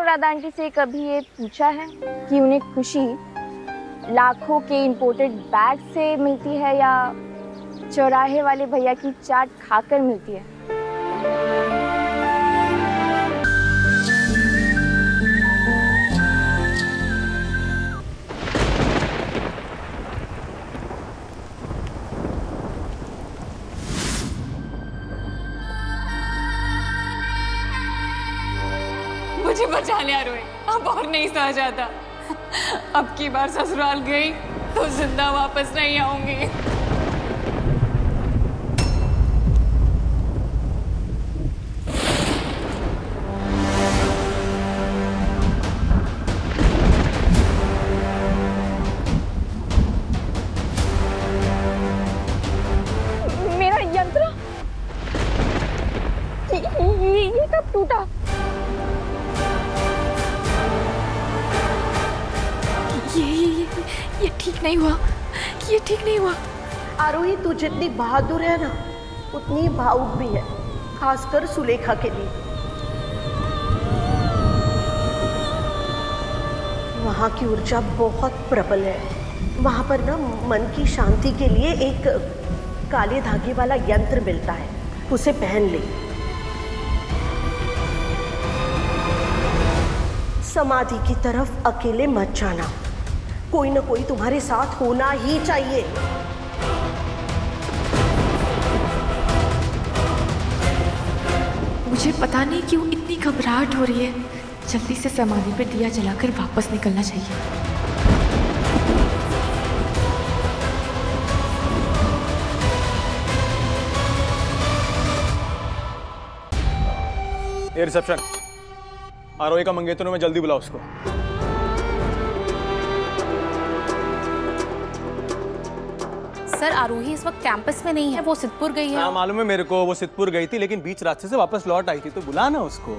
Anuradha aunty से कभी ये पूछा है कि उन्हें खुशी लाखों के इंपोर्टेड बैग से मिलती है या चौराहे वाले भैया की चाट खाकर मिलती है? मुझे बचा लिया रोए, अब और नहीं सहा जाता। अब की बार ससुराल गई तो जिंदा वापस नहीं आऊंगी। मेरा यंत्र ये कब टूटा? ये ठीक नहीं हुआ, ये ठीक नहीं हुआ। आरोही, तू जितनी बहादुर है ना उतनी भावुक भी है, खासकर सुलेखा के लिए। वहां की ऊर्जा बहुत प्रबल है। वहां पर ना मन की शांति के लिए एक काले धागे वाला यंत्र मिलता है, उसे पहन ले। समाधि की तरफ अकेले मत जाना, कोई ना कोई तुम्हारे साथ होना ही चाहिए। मुझे पता नहीं क्यों इतनी घबराहट हो रही है। जल्दी से समाधि पे दिया जलाकर वापस निकलना चाहिए। ये रिसेप्शन, आरोही का मंगेतर में जल्दी बुलाओ उसको। सर, आरोही इस वक्त कैंपस में नहीं है, वो सिद्धपुर गई है। हाँ मालूम है मेरे को, वो सिद्धपुर गई थी लेकिन बीच रास्ते से वापस लौट आई थी, तो बुला ना उसको।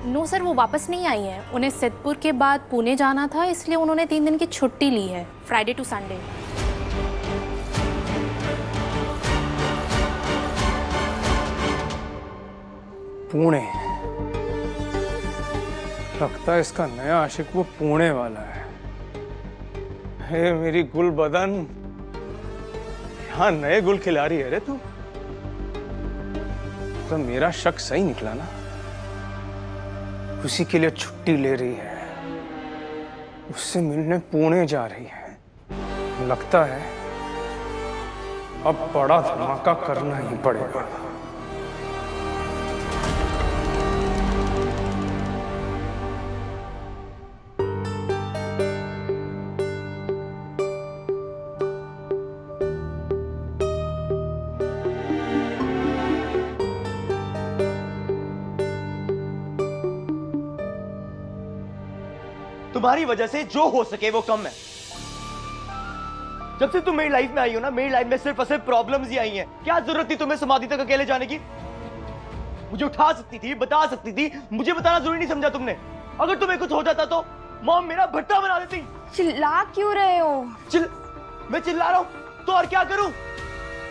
नो सर, वो वापस नहीं आई है। उन्हें सिद्धपुर के बाद पुणे जाना था, इसलिए उन्होंने 3 दिन की छुट्टी ली है, फ्राइडे टू संडे। पुणे, लगता है इसका नया आशिक वो पुणे वाला है। हे मेरी गुल बदन, यहाँ नए गुल खिला रही है रे तू। तो मेरा शक सही निकला ना, उसी के लिए छुट्टी ले रही है, उससे मिलने पुणे जा रही है। लगता है अब बड़ा धमाका करना ही पड़ेगा। तुम्हारी वजह से जो हो सके वो कम है। जब से तुम मेरी लाइफ में आई हो ना, मेरी लाइफ में सिर्फ और सिर्फ प्रॉब्लम्स ही आई हैं। क्या जरूरत थी तुम्हें समाधि तक अकेले जाने की? मुझे उठा सकती थी, बता सकती थी, मुझे बताना जरूरी नहीं समझा तुमने। अगर तुम्हें कुछ हो जाता तो मॉम मेरा भट्टा बना देती। चिल्ला क्यों रहे हो? मैं चिल्ला रहा हूं तो और क्या करूं?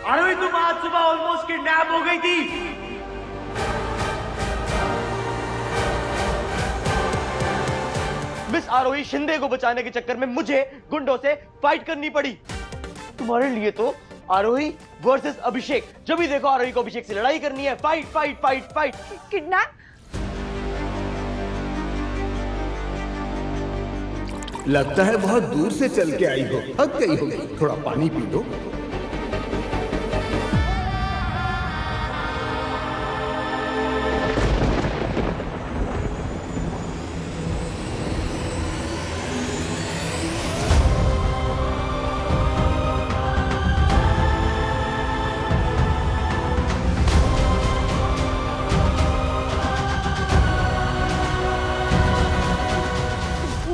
आरोही, तुम आज सुबह ऑलमोस्ट किडनैप हो गई थी। मिस आरोही शिंदे को बचाने के चक्कर में मुझे गुंडों से फाइट करनी पड़ी। तुम्हारे लिए तो आरोही वर्सेस अभिषेक, जब भी देखो आरोही को अभिषेक से लड़ाई करनी है। Fight fight fight fight. Kidnap? लगता है बहुत दूर से चल के आई हो, थक गई होगी, थोड़ा पानी पी लो।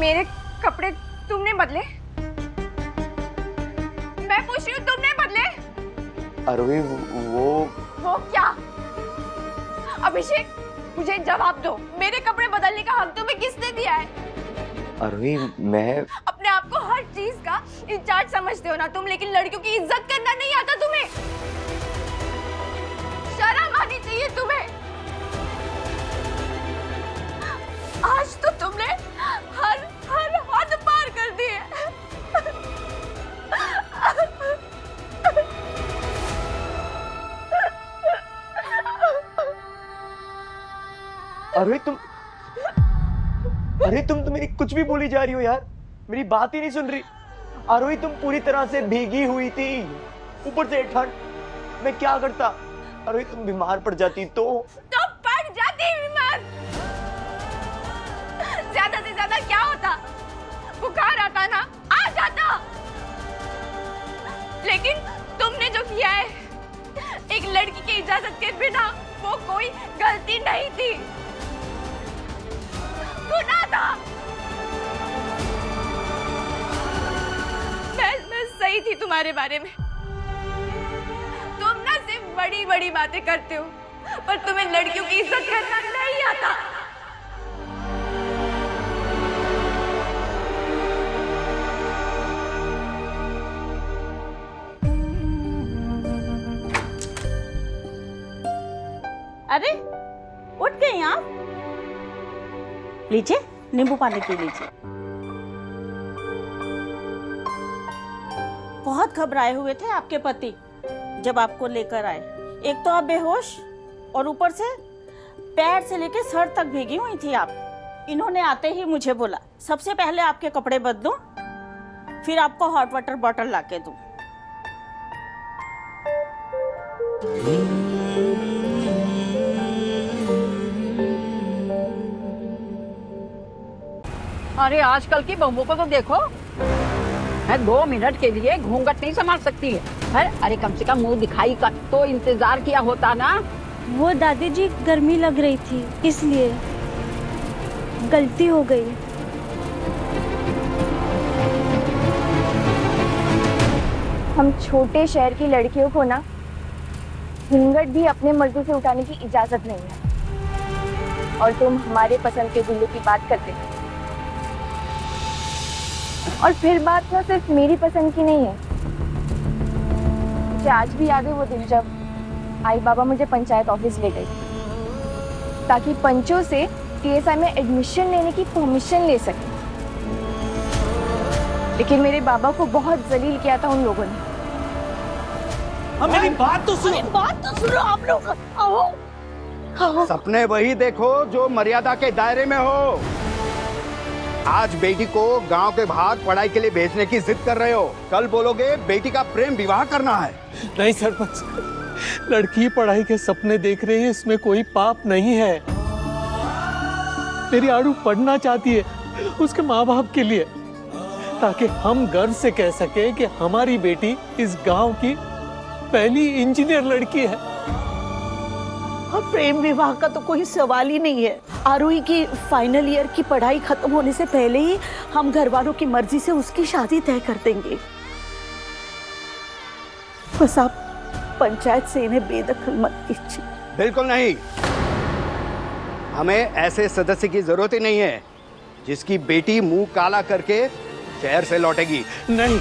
मेरे कपड़े तुमने बदले? मैं पूछ रही हूँ, तुमने बदले? आरोही, वो क्या? अभिषेक, मुझे जवाब दो, मेरे कपड़े बदलने का हक तुम्हें किसने दिया है? आरोही, मैं अपने आप को हर चीज का इंचार्ज समझते हो ना तुम, लेकिन लड़कियों की इज्जत करना नहीं आता तुम्हें। शर्म आनी चाहिए तुम्हें। आज तो अरे तुम तो मेरी कुछ भी बोली जा रही हो यार, मेरी बात ही नहीं सुन रही। आरोही तुम पूरी तरह से भीगी हुई थी, ऊपर से ठंड, मैं क्या करता? आरोही तुम बीमार पड़ जाती तो पड़ जाती बीमार। ज्यादा से ज्यादा क्या होता? बुखार आता ना, आ जाता। लेकिन तुमने जो किया है, एक लड़की की इजाजत के बिना, वो कोई गलती नहीं थी, गुनाह था। मैं सही थी तुम्हारे बारे में। तुम ना सिर्फ बड़ी बड़ी बातें करते हो, पर तुम्हें लड़कियों की इज्जत करना नहीं आता। अरे उठ गई आप? लीजिए नींबू पानी पी लीजिए। बहुत घबराए हुए थे आपके पति जब आपको लेकर आए। एक तो आप बेहोश और ऊपर से पैर से लेकर सर तक भीगी हुई थी आप। इन्होंने आते ही मुझे बोला सबसे पहले आपके कपड़े बदलूं, फिर आपको हॉट वाटर बॉटल लाके दूं। अरे आजकल की बहुओं को तो देखो, है 2 मिनट के लिए घूंघट नहीं संभाल सकती है। अरे कम से कम मुंह दिखाई का तो इंतजार किया होता ना। वो दादी जी गर्मी लग रही थी, इसलिए गलती हो गई। हम छोटे शहर की लड़कियों को ना घूंघट भी अपने मर्जी से उठाने की इजाजत नहीं है, और तुम हमारे पसंद के गुल्लू की बात करते हो। और फिर बात ना सिर्फ मेरी पसंद की नहीं है। मुझे आज भी याद है वो दिन जब आई बाबा मुझे पंचायत ऑफिस ले गई ताकि पंचों से टीएसआई में एडमिशन लेने की परमिशन ले सके। लेकिन मेरे बाबा को बहुत जलील किया था उन लोगों ने। मेरी बात तो सुनो। बात तो सुनो आप लोग। आओ। सपने वही देखो जो मर्यादा के दायरे में हो। आज बेटी को गांव के बाहर पढ़ाई के लिए भेजने की जिद कर रहे हो, कल बोलोगे बेटी का प्रेम विवाह करना है। नहीं सरपंच, लड़की पढ़ाई के सपने देख रही है, इसमें कोई पाप नहीं है। मेरी आड़ू पढ़ना चाहती है उसके माँ बाप के लिए, ताकि हम गर्व से कह सके कि हमारी बेटी इस गांव की पहली इंजीनियर लड़की है। और प्रेम विवाह का तो कोई सवाल ही नहीं है। आरोही की फाइनल ईयर की पढ़ाई खत्म होने से पहले ही हम घर वालों की मर्जी से उसकी शादी तय कर देंगे। बस आप पंचायत से इन्हें बेदखल मत कीजिए। बिल्कुल नहीं, हमें ऐसे सदस्य की जरूरत ही नहीं है जिसकी बेटी मुंह काला करके शहर से लौटेगी। नहीं,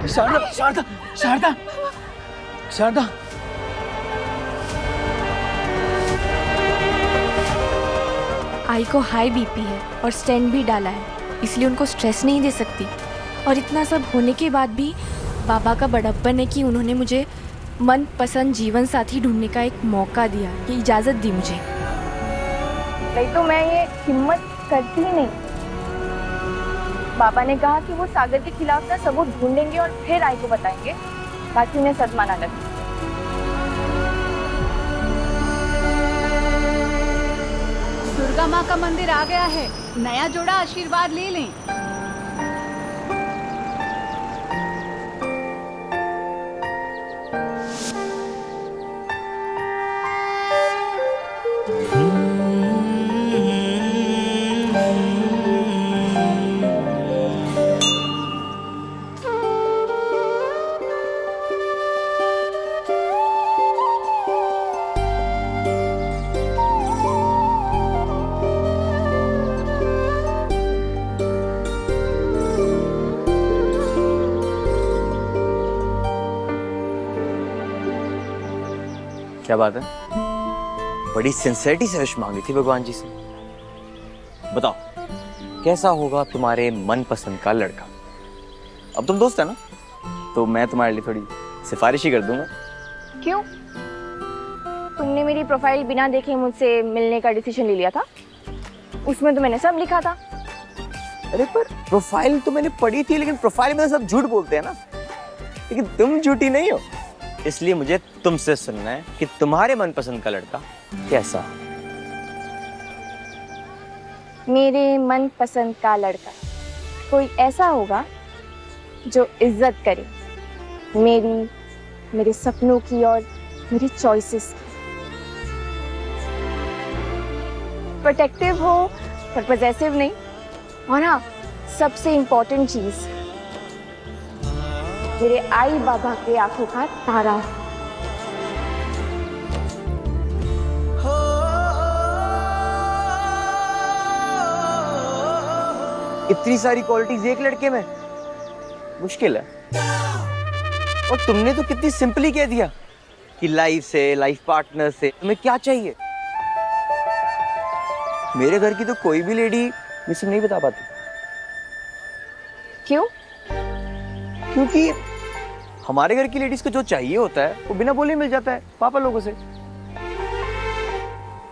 शारदा शारदा शारदा शारदा, आई को हाई बीपी है और स्टेंट भी डाला है, इसलिए उनको स्ट्रेस नहीं दे सकती। और इतना सब होने के बाद भी बाबा का बड़प्पन है कि उन्होंने मुझे मनपसंद जीवन साथी ढूंढने का एक मौका दिया, ये इजाज़त दी मुझे। नहीं तो मैं ये हिम्मत करती ही नहीं। बाबा ने कहा कि वो सागर के खिलाफ ना सबूत ढूंढेंगे और फिर आई को बताएंगे ताकि उन्हें सदमा ना लगे। दुर्गा माँ का मंदिर आ गया है, नया जोड़ा आशीर्वाद ले लें। क्या बात है? बड़ी सिंसियरिटी से विश मांगी थी भगवान जी से। बताओ कैसा होगा तुम्हारे मनपसंद का लड़का? अब तुम दोस्त है ना, तो मैं तुम्हारे लिए थोड़ी सिफारिश ही कर दूंगा। क्यों? तुमने मेरी प्रोफाइल बिना देखे मुझसे मिलने का डिसीजन ले लिया था। उसमें तो मैंने सब लिखा था। अरे पर प्रोफाइल तो मैंने पढ़ी थी, लेकिन प्रोफाइल में तो सब झूठ बोलते हैं ना, लेकिन तुम झूठी नहीं हो। इसलिए मुझे तुमसे सुनना है कि तुम्हारे मनपसंद का लड़का कैसा? मेरे मनपसंद का लड़का कोई ऐसा होगा जो इज्जत करे मेरे सपनों की और मेरी चॉइसेस की। प्रोटेक्टिव हो पर पॉजेसिव नहीं। और हाँ, सबसे इम्पोर्टेंट चीज, मेरे आई बाबा के आंखों का तारा हो। इतनी सारी क्वालिटीज एक लड़के में मुश्किल है। और तुमने तो कितनी सिंपली कह दिया कि लाइफ से, लाइफ पार्टनर से तुम्हें क्या चाहिए। मेरे घर की तो कोई भी लेडी मुझसे नहीं बता पाती। क्यों? क्योंकि हमारे घर की लेडीज को जो चाहिए होता है वो बिना बोले मिल जाता है पापा लोगों से।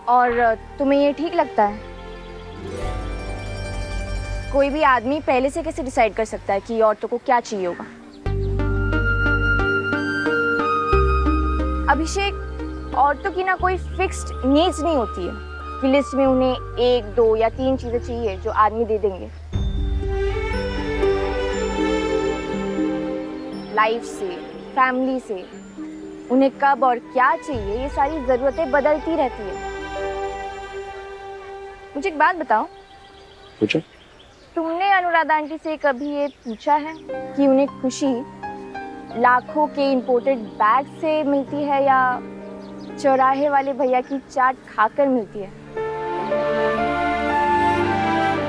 और तुम्हें ये ठीक लगता है? कोई भी आदमी पहले से कैसे डिसाइड कर सकता है कि औरतों को क्या चाहिए होगा? अभिषेक, औरतों की ना कोई फिक्स्ड नीड्स नहीं होती है कि लिस्ट में उन्हें 1, 2 या 3 चीजें चाहिए जो आदमी दे देंगे। लाइफ से, फैमिली से उन्हें कब और क्या चाहिए, ये सारी जरूरतें बदलती रहती है। मुझे एक बात बताओ। पूछो। तुमने अनुराधा आंटी से कभी ये पूछा है कि उन्हें खुशी लाखों के इंपोर्टेड बैग से मिलती है या चौराहे वाले भैया की चाट खाकर मिलती है?